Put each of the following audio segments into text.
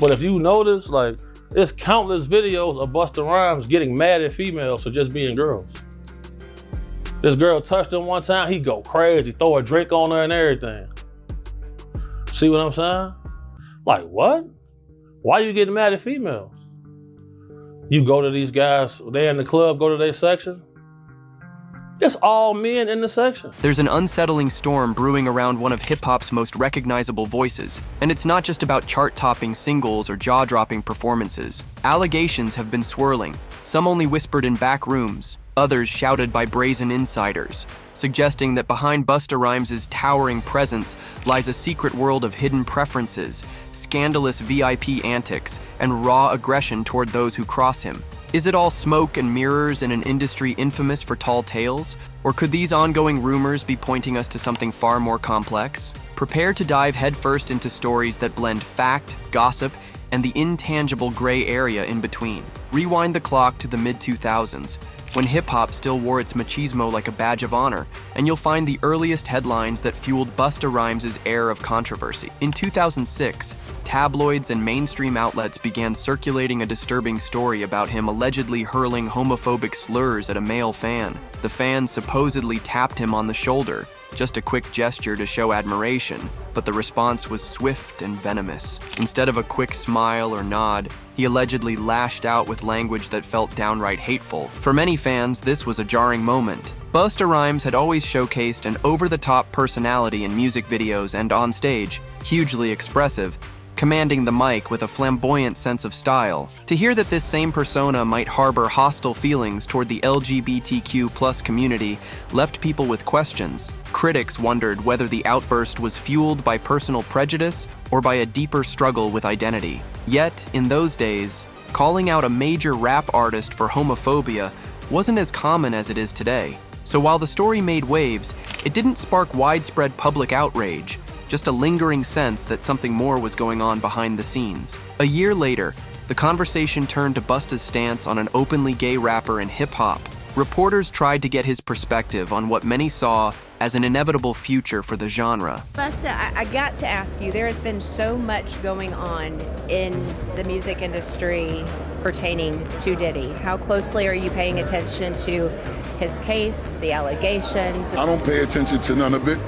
But if you notice, like, there's countless videos of Busta Rhymes getting mad at females for just being girls. This girl touched him one time, he go crazy, throw a drink on her and everything. See what I'm saying? Like, what? Why you getting mad at females? You go to these guys, they in the club, go to their section. It's all men in the section. There's an unsettling storm brewing around one of hip-hop's most recognizable voices, and it's not just about chart-topping singles or jaw-dropping performances. Allegations have been swirling, some only whispered in back rooms, others shouted by brazen insiders, suggesting that behind Busta Rhymes' towering presence lies a secret world of hidden preferences, scandalous VIP antics, and raw aggression toward those who cross him. Is it all smoke and mirrors in an industry infamous for tall tales? Or could these ongoing rumors be pointing us to something far more complex? Prepare to dive headfirst into stories that blend fact, gossip, and the intangible gray area in between. Rewind the clock to the mid-2000s, when hip-hop still wore its machismo like a badge of honor, and you'll find the earliest headlines that fueled Busta Rhymes' air of controversy. In 2006, tabloids and mainstream outlets began circulating a disturbing story about him allegedly hurling homophobic slurs at a male fan. The fan supposedly tapped him on the shoulder, just a quick gesture to show admiration, but the response was swift and venomous. Instead of a quick smile or nod, he allegedly lashed out with language that felt downright hateful. For many fans, this was a jarring moment. Busta Rhymes had always showcased an over-the-top personality in music videos and on stage, hugely expressive, commanding the mic with a flamboyant sense of style. To hear that this same persona might harbor hostile feelings toward the LGBTQ+ community left people with questions. Critics wondered whether the outburst was fueled by personal prejudice or by a deeper struggle with identity. Yet, in those days, calling out a major rap artist for homophobia wasn't as common as it is today. So while the story made waves, it didn't spark widespread public outrage, just a lingering sense that something more was going on behind the scenes. A year later, the conversation turned to Busta's stance on an openly gay rapper in hip-hop. Reporters tried to get his perspective on what many saw as an inevitable future for the genre. Busta, I got to ask you, there has been so much going on in the music industry pertaining to Diddy. How closely are you paying attention to his case, the allegations? I don't pay attention to none of it.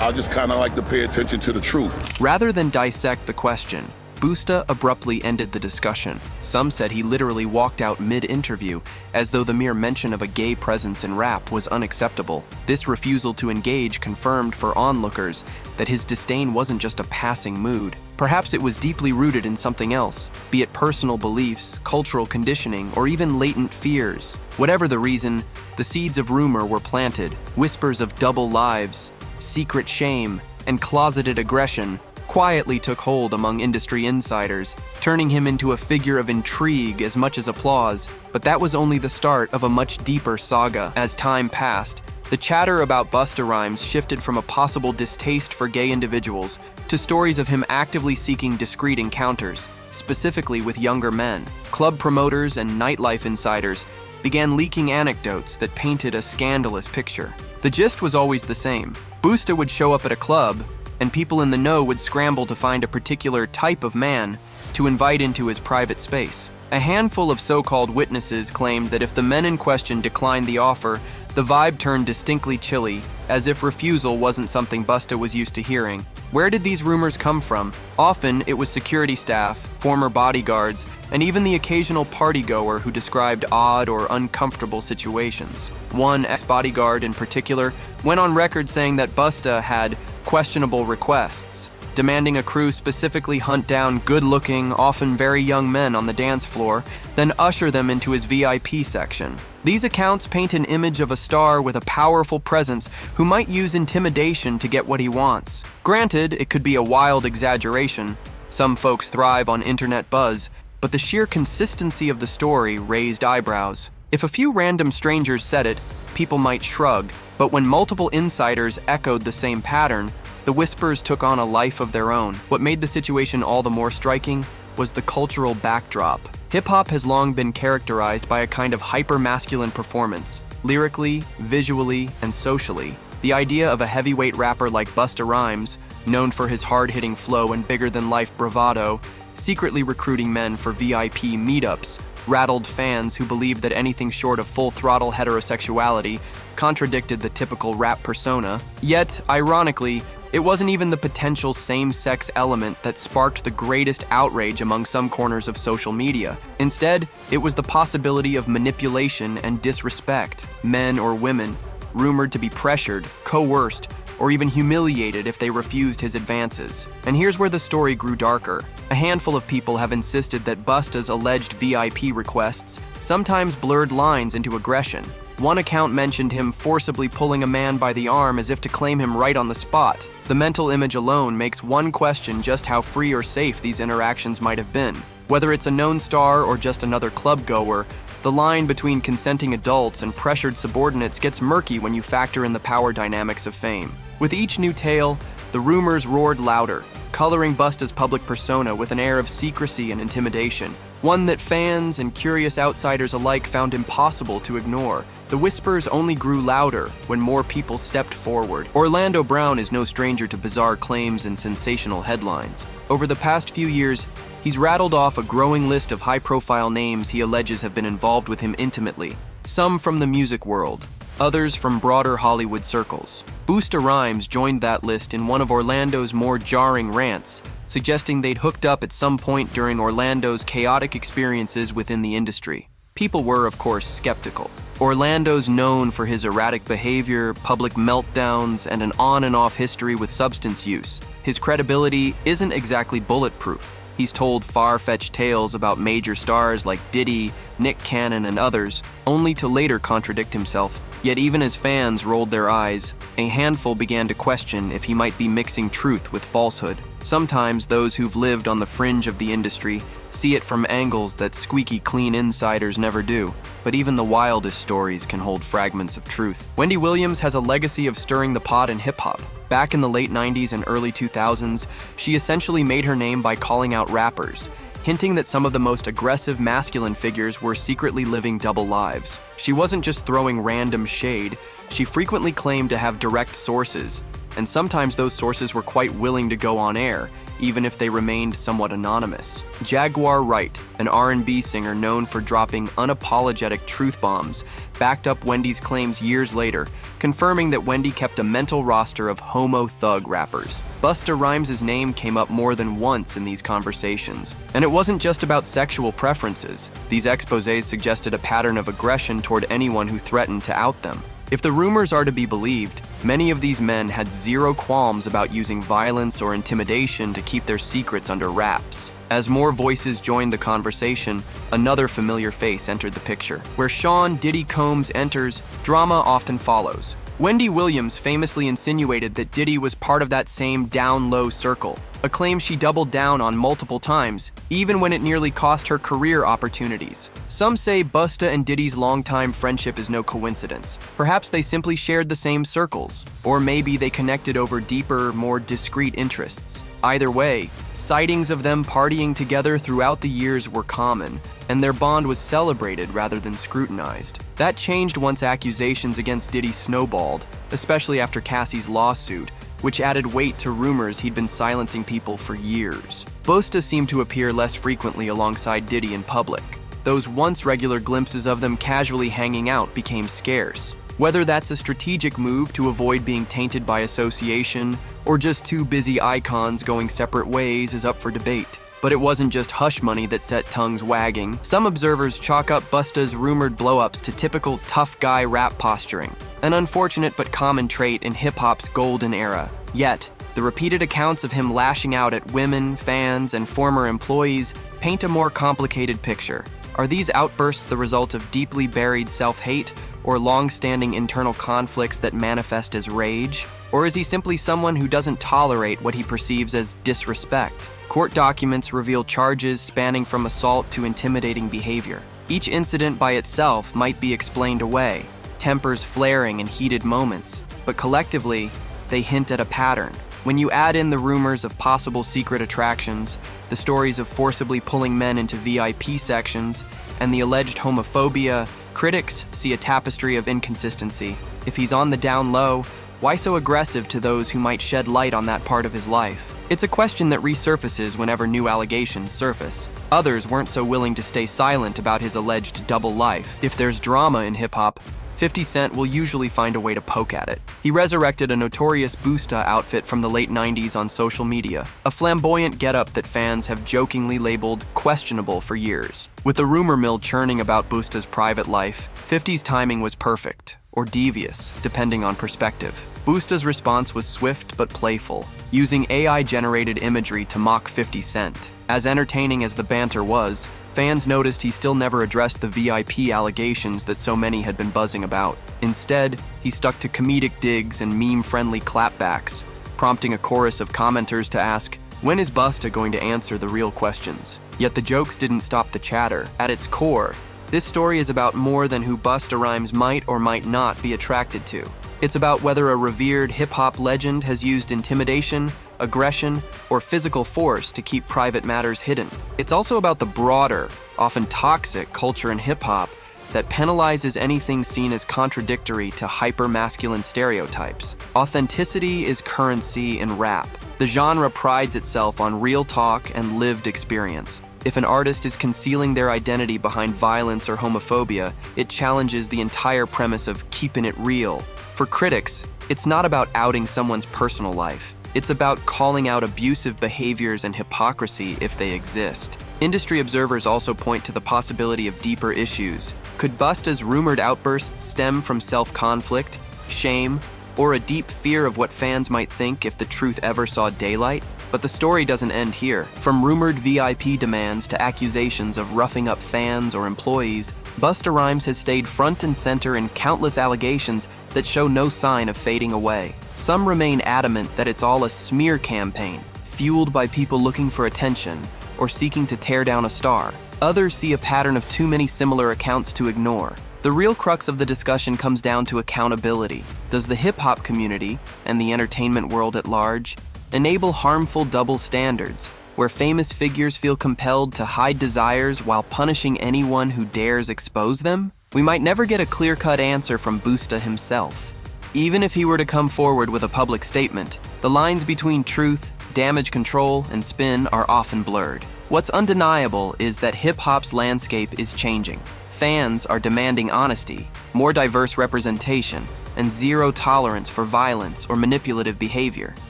I just kind of like to pay attention to the truth. Rather than dissect the question, Busta abruptly ended the discussion. Some said he literally walked out mid-interview, as though the mere mention of a gay presence in rap was unacceptable. This refusal to engage confirmed for onlookers that his disdain wasn't just a passing mood. Perhaps it was deeply rooted in something else, be it personal beliefs, cultural conditioning, or even latent fears. Whatever the reason, the seeds of rumor were planted. Whispers of double lives, secret shame, and closeted aggression quietly took hold among industry insiders, turning him into a figure of intrigue as much as applause. But that was only the start of a much deeper saga. As time passed, the chatter about Busta Rhymes shifted from a possible distaste for gay individuals to stories of him actively seeking discreet encounters, specifically with younger men. Club promoters and nightlife insiders began leaking anecdotes that painted a scandalous picture. The gist was always the same. Busta would show up at a club, and people in the know would scramble to find a particular type of man to invite into his private space. A handful of so-called witnesses claimed that if the men in question declined the offer, the vibe turned distinctly chilly, as if refusal wasn't something Busta was used to hearing. Where did these rumors come from? Often, it was security staff, former bodyguards, and even the occasional partygoer who described odd or uncomfortable situations. One ex-bodyguard in particular went on record saying that Busta had questionable requests, demanding a crew specifically hunt down good-looking, often very young men on the dance floor, then usher them into his VIP section. These accounts paint an image of a star with a powerful presence who might use intimidation to get what he wants. Granted, it could be a wild exaggeration. Some folks thrive on internet buzz, but the sheer consistency of the story raised eyebrows. If a few random strangers said it, people might shrug, but when multiple insiders echoed the same pattern, the whispers took on a life of their own. What made the situation all the more striking was the cultural backdrop. Hip-hop has long been characterized by a kind of hyper-masculine performance, lyrically, visually, and socially. The idea of a heavyweight rapper like Busta Rhymes, known for his hard-hitting flow and bigger-than-life bravado, secretly recruiting men for VIP meetups, rattled fans who believed that anything short of full-throttle heterosexuality contradicted the typical rap persona. Yet, ironically, it wasn't even the potential same-sex element that sparked the greatest outrage among some corners of social media. Instead, it was the possibility of manipulation and disrespect. Men or women, rumored to be pressured, coerced, or even humiliated if they refused his advances. And here's where the story grew darker. A handful of people have insisted that Busta's alleged VIP requests sometimes blurred lines into aggression. One account mentioned him forcibly pulling a man by the arm as if to claim him right on the spot. The mental image alone makes one question just how free or safe these interactions might have been. Whether it's a known star or just another club goer, the line between consenting adults and pressured subordinates gets murky when you factor in the power dynamics of fame. With each new tale, the rumors roared louder, coloring Busta's public persona with an air of secrecy and intimidation, one that fans and curious outsiders alike found impossible to ignore. The whispers only grew louder when more people stepped forward. Orlando Brown is no stranger to bizarre claims and sensational headlines. Over the past few years, he's rattled off a growing list of high-profile names he alleges have been involved with him intimately, some from the music world, others from broader Hollywood circles. Busta Rhymes joined that list in one of Orlando's more jarring rants, suggesting they'd hooked up at some point during Orlando's chaotic experiences within the industry. People were, of course, skeptical. Orlando's known for his erratic behavior, public meltdowns, and an on-and-off history with substance use. His credibility isn't exactly bulletproof. He's told far-fetched tales about major stars like Diddy, Nick Cannon, and others, only to later contradict himself. Yet even as fans rolled their eyes, a handful began to question if he might be mixing truth with falsehood. Sometimes those who've lived on the fringe of the industry see it from angles that squeaky clean insiders never do. But even the wildest stories can hold fragments of truth. Wendy Williams has a legacy of stirring the pot in hip-hop. Back in the late 90s and early 2000s, she essentially made her name by calling out rappers, hinting that some of the most aggressive masculine figures were secretly living double lives. She wasn't just throwing random shade, she frequently claimed to have direct sources, and sometimes those sources were quite willing to go on air, even if they remained somewhat anonymous. Jaguar Wright, an R&B singer known for dropping unapologetic truth bombs, backed up Wendy's claims years later, confirming that Wendy kept a mental roster of homo thug rappers. Busta Rhymes' name came up more than once in these conversations. And it wasn't just about sexual preferences. These exposés suggested a pattern of aggression toward anyone who threatened to out them. If the rumors are to be believed, many of these men had zero qualms about using violence or intimidation to keep their secrets under wraps. As more voices joined the conversation, another familiar face entered the picture. Where Sean Diddy Combs enters, drama often follows. Wendy Williams famously insinuated that Diddy was part of that same down-low circle, a claim she doubled down on multiple times, even when it nearly cost her career opportunities. Some say Busta and Diddy's longtime friendship is no coincidence. Perhaps they simply shared the same circles, or maybe they connected over deeper, more discreet interests. Either way, sightings of them partying together throughout the years were common, and their bond was celebrated rather than scrutinized. That changed once accusations against Diddy snowballed, especially after Cassie's lawsuit, which added weight to rumors he'd been silencing people for years. Busta seemed to appear less frequently alongside Diddy in public. Those once regular glimpses of them casually hanging out became scarce. Whether that's a strategic move to avoid being tainted by association, or just two busy icons going separate ways is up for debate. But it wasn't just hush money that set tongues wagging. Some observers chalk up Busta's rumored blow-ups to typical tough guy rap posturing, an unfortunate but common trait in hip-hop's golden era. Yet, the repeated accounts of him lashing out at women, fans, and former employees paint a more complicated picture. Are these outbursts the result of deeply buried self-hate, or long-standing internal conflicts that manifest as rage? Or is he simply someone who doesn't tolerate what he perceives as disrespect? Court documents reveal charges spanning from assault to intimidating behavior. Each incident by itself might be explained away, tempers flaring in heated moments, but collectively, they hint at a pattern. When you add in the rumors of possible secret attractions, the stories of forcibly pulling men into VIP sections, and the alleged homophobia, critics see a tapestry of inconsistency. If he's on the down low, why so aggressive to those who might shed light on that part of his life? It's a question that resurfaces whenever new allegations surface. Others weren't so willing to stay silent about his alleged double life. If there's drama in hip-hop, 50 Cent will usually find a way to poke at it. He resurrected a notorious Busta outfit from the late 90s on social media, a flamboyant getup that fans have jokingly labeled questionable for years. With the rumor mill churning about Busta's private life, 50's timing was perfect, or devious, depending on perspective. Busta's response was swift but playful, using AI-generated imagery to mock 50 Cent. As entertaining as the banter was, fans noticed he still never addressed the VIP allegations that so many had been buzzing about. Instead, he stuck to comedic digs and meme-friendly clapbacks, prompting a chorus of commenters to ask, when is Busta going to answer the real questions? Yet the jokes didn't stop the chatter. At its core, this story is about more than who Busta Rhymes might or might not be attracted to. It's about whether a revered hip-hop legend has used intimidation, aggression, or physical force to keep private matters hidden. It's also about the broader, often toxic culture in hip-hop that penalizes anything seen as contradictory to hyper-masculine stereotypes. Authenticity is currency in rap. The genre prides itself on real talk and lived experience. If an artist is concealing their identity behind violence or homophobia, it challenges the entire premise of keeping it real. For critics, it's not about outing someone's personal life. It's about calling out abusive behaviors and hypocrisy if they exist. Industry observers also point to the possibility of deeper issues. Could Busta's rumored outbursts stem from self-conflict, shame, or a deep fear of what fans might think if the truth ever saw daylight? But the story doesn't end here. From rumored VIP demands to accusations of roughing up fans or employees, Busta Rhymes has stayed front and center in countless allegations that show no sign of fading away. Some remain adamant that it's all a smear campaign, fueled by people looking for attention or seeking to tear down a star. Others see a pattern of too many similar accounts to ignore. The real crux of the discussion comes down to accountability. Does the hip-hop community, and the entertainment world at large, enable harmful double standards, where famous figures feel compelled to hide desires while punishing anyone who dares expose them? We might never get a clear-cut answer from Busta himself. Even if he were to come forward with a public statement, the lines between truth, damage control, and spin are often blurred. What's undeniable is that hip-hop's landscape is changing. Fans are demanding honesty, more diverse representation, and zero tolerance for violence or manipulative behavior.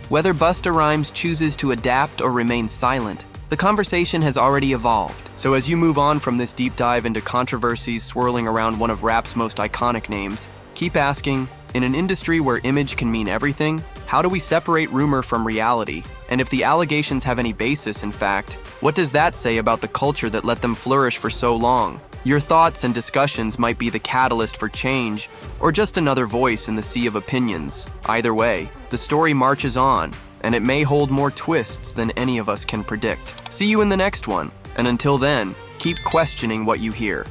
Whether Busta Rhymes chooses to adapt or remain silent, the conversation has already evolved. So as you move on from this deep dive into controversies swirling around one of rap's most iconic names, keep asking, in an industry where image can mean everything, how do we separate rumor from reality? And if the allegations have any basis, in fact, what does that say about the culture that let them flourish for so long? Your thoughts and discussions might be the catalyst for change, or just another voice in the sea of opinions. Either way, the story marches on, and it may hold more twists than any of us can predict. See you in the next one, and until then, keep questioning what you hear.